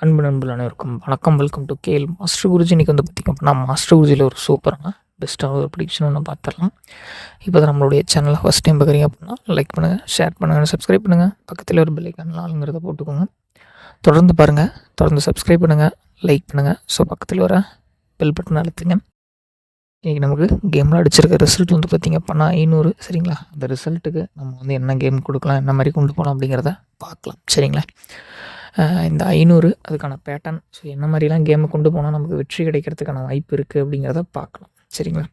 அன்பு நண்பர்கள் அனைவருக்கும் வணக்கம். Welcome to KL master Guruji. இன்றைக்கி வந்து பார்த்திங்க அப்படின்னா மாஸ்டர் குருஜியில் ஒரு சூப்பரான பெஸ்ட்டான ஒரு ப்ரிடிக்ஷன் ஒன்று பார்த்துடலாம். இப்போ தான் நம்மளுடைய சேனலை ஃபஸ்ட் டைம் பார்க்குறீங்க அப்படின்னா லைக் பண்ணுங்கள், ஷேர் பண்ணுங்கள், சப்ஸ்கிரைப் பண்ணுங்கள். பக்கத்தில் ஒரு பெல் ஐக்கான் ஆளுங்கிறத போட்டுக்கோங்க. தொடர்ந்து பாருங்கள், தொடர்ந்து சப்ஸ்கிரைப் பண்ணுங்கள், லைக் பண்ணுங்கள். ஸோ பக்கத்தில் வர பெல் பட்டன் அழுத்துங்க. இன்றைக்கி நமக்கு கேமில் அடிச்சிருக்க ரிசல்ட் வந்து பார்த்திங்க அப்படின்னா 500. சரிங்களா? அந்த ரிசல்ட்டுக்கு நம்ம வந்து என்ன கேம் கொடுக்கலாம், என்ன மாதிரி கொண்டு போகலாம் அப்படிங்கிறத பார்க்கலாம். சரிங்களா? இந்த 500 அதுக்கான பேட்டர்ன், ஸோ என்ன மாதிரிலாம் கேமை கொண்டு போனால் நமக்கு வெற்றி கிடைக்கிறதுக்கான வாய்ப்பு இருக்குது அப்படிங்கிறத பார்க்கலாம். சரிங்களா?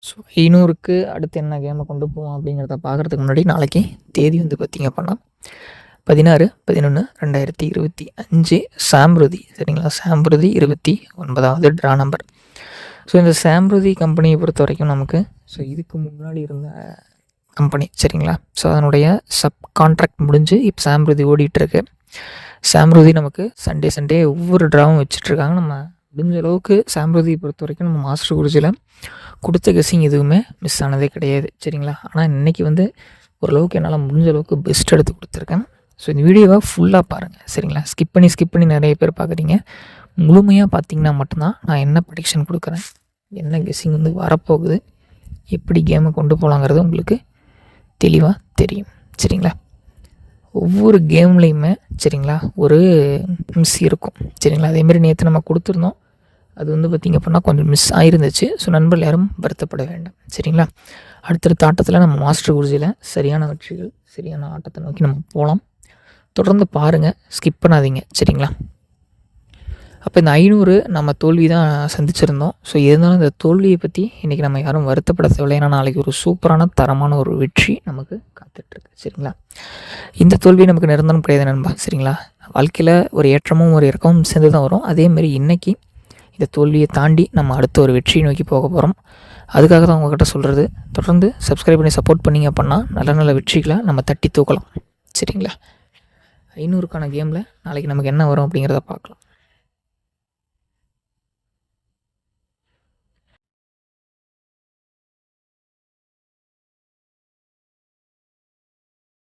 ஸோ 500க்கு அடுத்து என்ன கேமை கொண்டு போவோம் அப்படிங்கிறத பார்க்குறதுக்கு முன்னாடி நாளைக்கு தேதி வந்து பார்த்திங்க அப்படின்னா 16/11/2025 சாம்பிரதி. சரிங்களா? சாம்பிரதி 29வது ட்ரா நம்பர். ஸோ இந்த சாம்பிரதி கம்பெனியை பொறுத்த வரைக்கும் நமக்கு இதுக்கு முன்னாடி இருந்த கம்பெனி. சரிங்களா? ஸோ அதனுடைய சப் கான்ட்ராக்ட் முடிஞ்சு இப்போ சாம்பிரதி ஓடிட்டுருக்கு. சாம்பிரதி நமக்கு சண்டே ஒவ்வொரு ட்ராவும் வச்சுட்ருக்காங்க. நம்ம முடிஞ்ச அளவுக்கு சாம்பிரதியை பொறுத்த வரைக்கும் நம்ம மாஸ்டர் குருஜியில் கொடுத்த கெஸ்ஸிங் எதுவுமே மிஸ் ஆனதே கிடையாது. சரிங்களா? ஆனால் இன்றைக்கி வந்து ஓரளவுக்கு என்னால் முடிஞ்ச அளவுக்கு பெஸ்ட் எடுத்து கொடுத்துருக்கேன். ஸோ இந்த வீடியோவை ஃபுல்லாக பாருங்கள். சரிங்களா? ஸ்கிப் பண்ணி நிறைய பேர் பார்க்குறீங்க. முழுமையாக பார்த்தீங்கன்னா மட்டும்தான் நான் என்ன ப்ரெடிக்ஷன் கொடுக்குறேன், என்ன கெஸ்ஸிங் வந்து வரப்போகுது, எப்படி கேமை கொண்டு போகலாங்கிறது உங்களுக்கு தெளிவாக தெரியும். சரிங்களா? ஒவ்வொரு கேம்லேயுமே சரிங்களா ஒரு மிஸ் இருக்கும். சரிங்களா? அதேமாரி நேற்று நம்ம கொடுத்துருந்தோம், அது வந்து பார்த்திங்க அப்படின்னா கொஞ்சம் மிஸ் ஆகிருந்துச்சு. ஸோ நண்பர்கள் யாரும் வருத்தப்பட வேண்டாம். சரிங்களா? அடுத்தடுத்த ஆட்டத்தில் நம்ம மாஸ்டர் குருஜியில் சரியான வெற்றிகள், சரியான ஆட்டத்தை நோக்கி நம்ம போகலாம். தொடர்ந்து பாருங்கள், ஸ்கிப் பண்ணாதீங்க. சரிங்களா? அப்போ இந்த 500 நம்ம தோல்வி தான் சந்திச்சிருந்தோம். ஸோ இருந்தாலும் இந்த தோல்வியை பற்றி இன்றைக்கி நம்ம யாரும் வருத்தப்பட தேவையில்லை. ஏன்னா நாளைக்கு ஒரு சூப்பரான தரமான ஒரு வெற்றி நமக்கு காத்துட்ருக்கு. சரிங்களா? இந்த தோல்வி நமக்கு நிரந்தரம் கிடையாது நண்பா. சரிங்களா? வாழ்க்கையில் ஒரு ஏற்றமும் ஒரு இறக்கமும் சேர்ந்து தான் வரும். அதேமாரி இன்றைக்கி இந்த தோல்வியை தாண்டி நம்ம அடுத்த ஒரு வெற்றியை நோக்கி போக போகிறோம். அதுக்காக தான் உங்கள்கிட்ட சொல்கிறது. தொடர்ந்து சப்ஸ்கிரைப் பண்ணி சப்போர்ட் பண்ணிங்க அப்படின்னா நல்ல நல்ல வெற்றிகளை நம்ம தட்டி தூக்கலாம். சரிங்களா? 500க்கான கேமில் நாளைக்கு நமக்கு என்ன வரும் அப்படிங்கிறத பார்க்கலாம்.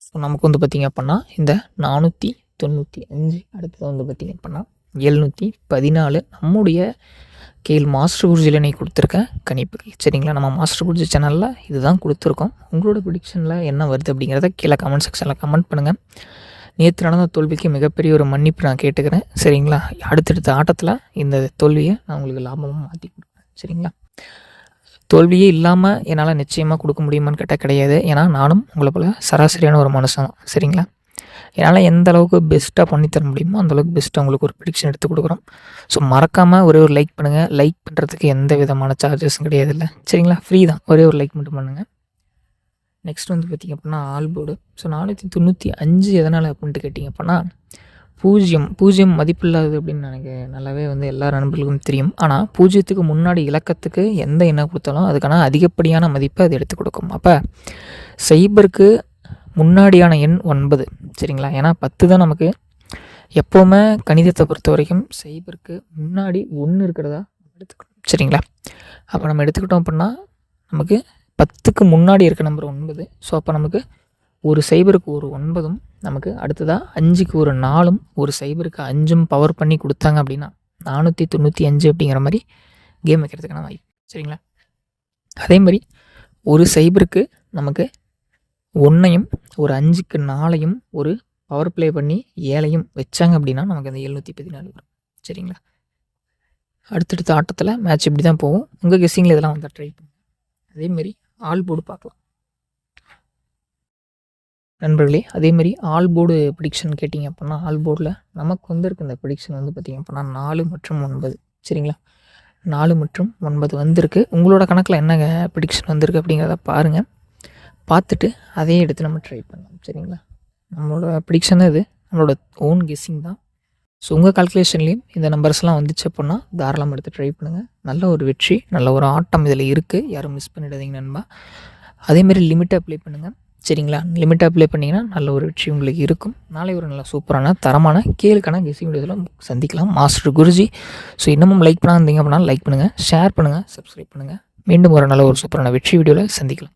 ஸோ நமக்கு வந்து பார்த்திங்க அப்படின்னா இந்த 495, அடுத்தது வந்து பார்த்திங்க அப்படின்னா 714 நம்முடைய கேஎல் மாஸ்டர் குருஜியில் இன்றைக்கி கொடுத்துருக்க கணிப்புகள். சரிங்களா? நம்ம மாஸ்டர் குருஜி சேனலில் இதுதான் கொடுத்துருக்கோம். உங்களோட ப்ரெடிக்ஷனில் என்ன வருது அப்படிங்கிறத கீழே கமெண்ட் செக்ஷனில் கமெண்ட் பண்ணுங்கள். நேற்று நடந்த தோல்விக்கு மிகப்பெரிய ஒரு மன்னிப்பு நான் கேட்டுக்கிறேன். சரிங்களா? அடுத்தடுத்த ஆட்டத்தில் இந்த தோல்வியை நான் உங்களுக்கு லாபமாக மாற்றி கொடுப்பேன். சரிங்களா? தோல்வியே இல்லாமல் என்னால் நிச்சயமாக கொடுக்க முடியுமான்னு கேட்டால் கிடையாது. ஏன்னா நானும் உங்களை போல் சராசரியான ஒரு மனுஷன். சரிங்களா? என்னால் எந்த அளவுக்கு பெஸ்ட்டாக பண்ணித்தர முடியுமோ அந்தளவுக்கு பெஸ்ட்டாக உங்களுக்கு ஒரு ப்ரெடிக்ஷன் எடுத்து கொடுக்குறோம். ஸோ மறக்காமல் ஒரே ஒரு லைக் பண்ணுங்கள். லைக் பண்ணுறதுக்கு எந்த விதமான சார்ஜஸும் கிடையாது இல்லை. சரிங்களா? ஃப்ரீ தான். ஒரே ஒரு லைக் மட்டும் பண்ணுங்கள். நெக்ஸ்ட் வந்து பார்த்திங்க அப்படின்னா ஆல்போர்டு. ஸோ 495 எதனால் அப்படின்ட்டு கேட்டிங்க அப்படின்னா 0 மதிப்பில்லாதது அப்படின்னு எனக்கு நல்லாவே வந்து எல்லா நண்பர்களுக்கும் தெரியும். ஆனால் 0க்கு முன்னாடி இலக்கத்துக்கு எந்த எண்ணெய் கொடுத்தாலும் அதுக்கான அதிகப்படியான மதிப்பை அது எடுத்து கொடுக்கும். அப்போ சைபருக்கு முன்னாடியான எண் 9. சரிங்களா? ஏன்னா 10 தான் நமக்கு எப்போவுமே கணிதத்தை பொறுத்த வரைக்கும் சைபருக்கு முன்னாடி 1 இருக்கிறதா எடுத்துக்கணும். சரிங்களா? அப்போ நம்ம எடுத்துக்கிட்டோம் அப்படின்னா நமக்கு 10க்கு முன்னாடி இருக்க நம்பர் 9. ஸோ அப்போ நமக்கு ஒரு சைபருக்கு ஒரு 9ம், நமக்கு அடுத்ததாக 5க்கு ஒரு 4ம், ஒரு சைபருக்கு 5ம் பவர் பண்ணி கொடுத்தாங்க அப்படின்னா 495 அப்படிங்கிற மாதிரி கேம் வைக்கிறதுக்கான வாய்ப்பு. சரிங்களா? அதே மாதிரி ஒரு சைபருக்கு நமக்கு 1ஐயும், ஒரு 5க்கு 4ஐயும், ஒரு பவர் ப்ளே பண்ணி 7ஐயும் வச்சாங்க அப்படின்னா நமக்கு அந்த 714 வரும். சரிங்களா? அடுத்தடுத்த ஆட்டத்தில் மேட்ச் இப்படி தான் போகும். உங்கள் கெஸ்ஸிங்கில் இதெல்லாம் வந்து ட்ரை பண்ணுங்கள். அதேமாரி ஆல் போர்டு பார்க்கலாம் நண்பர்களே. அதேமாரி ஆல் போர்டு ப்ரெடிக்ஷன் கேட்டிங்க அப்படின்னா ஆல் போர்டில் நமக்கு வந்திருக்கு இந்த ப்ரெடிக்ஷன் வந்து பார்த்திங்க அப்படின்னா 4 மற்றும் 9. சரிங்களா? 4 மற்றும் 9 வந்திருக்கு. உங்களோட கணக்கில் என்ன ப்ரெடிக்ஷன் வந்திருக்கு அப்படிங்கிறத பாருங்கள். பார்த்துட்டு அதையே எடுத்து நம்ம ட்ரை பண்ணலாம். சரிங்களா? நம்மளோட ப்ரெடிக்ஷன் இது நம்மளோட ஓன் கெஸ்ஸிங் தான். ஸோ உங்கள் கால்குலேஷன்லேயும் இந்த நம்பர்ஸ்லாம் வந்துச்சு அப்படின்னா தாராளமாக எடுத்து ட்ரை பண்ணுங்கள். நல்ல ஒரு வெற்றி, நல்ல ஒரு ஆட்டம் இதில் இருக்குது. யாரும் மிஸ் பண்ணிடாதீங்க நண்பா. அதேமாரி லிமிட்டை அப்ளை பண்ணுங்கள். சரிங்களா? லிமிட்டை அப்ளை பண்ணிங்கன்னா நல்ல ஒரு வெற்றி உங்களுக்கு இருக்கும். நாளை ஒரு நல்ல சூப்பரான தரமான கேளுக்கான கெஸ்ஸிங் வீடியோவில் சந்திக்கலாம். மாஸ்டர் குருஜி. ஸோ இன்னமும் லைக் பண்ணாதீங்க அப்படின்னா லைக் பண்ணுங்கள், ஷேர் பண்ணுங்கள், சப்ஸ்கிரைப் பண்ணுங்கள். மீண்டும் ஒரு நல்ல ஒரு சூப்பரான வெற்றி வீடியோவில் சந்திக்கலாம்.